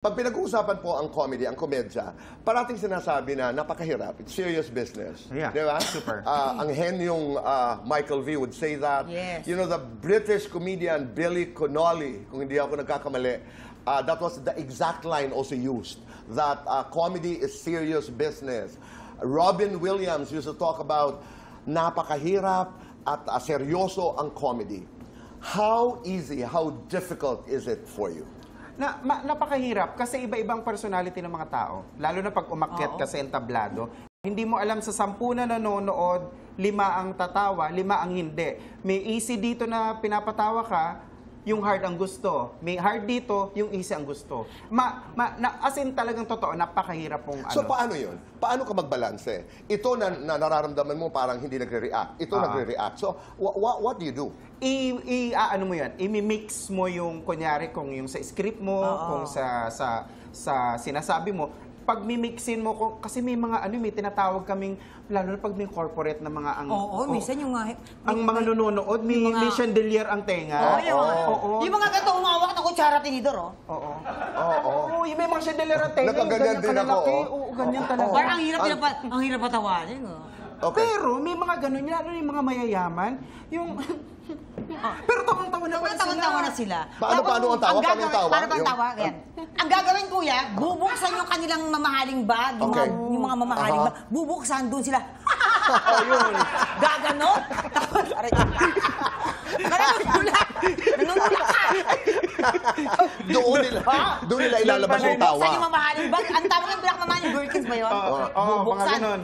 Pag pinag-uusapan po ang comedy, ang komedya, parating sinasabi na napakahirap. It's serious business. Yeah, di ba? super. Ang henyong Michael V. would say that. Yes. You know, the British comedian Billy Connolly, kung hindi ako nagkakamali, that was the exact line also used, that comedy is serious business. Robin Williams used to talk about napakahirap at seryoso ang comedy. How easy, how difficult is it for you? Napakahirap kasi iba-ibang personality ng mga tao. Lalo na pag umakyat ka sa entablado. Hindi mo alam sa 10 na nanonood, 5 ang tatawa, 5 ang hindi. May easy dito na pinapatawa ka, yung hard ang gusto. May hard dito, yung easy ang gusto. As in talagang totoo, napakahirap pong So paano yun? Paano ka magbalanse? Ito na nararamdaman mo parang hindi nagre-react. Ito nagre-react. So what do you do? Ano mo yan? I-mix mo yung, kunyari, kung yung sa script mo, kung sa sinasabi mo, pag mimixin mo, kasi may mga may tinatawag kaming, lalo na pag may corporate na mga minsan yung ang mga nanonood, may chandelier ang tenga. Yung mga ganito umawak na kutsara tinidor, Oo, yung may mga chandelier ang tenga. Nakaganyan din ako. Oo, ganyan talaga. Parang ang hirap patawanin. Okay. Pero may mga ganun, lalo na yung mga mayayaman, yung... Pero tawang-tawa na sila. Paano ang tawa? Paano ang tawa? Paano ang tawa? Yan. Ang gagawin, kuya, bubuksan yung kanilang mamahaling bag, yung mga mamahaling bag, bubuksan doon sila. Yun. Gaganon. Tapos, aray. Nanunulak ka. Doon nila ilalabas yung tawa. Bubuksan yung mamahaling bag. Ang tawag yung pinakamahaling Birkins ba yun? Mga ganun.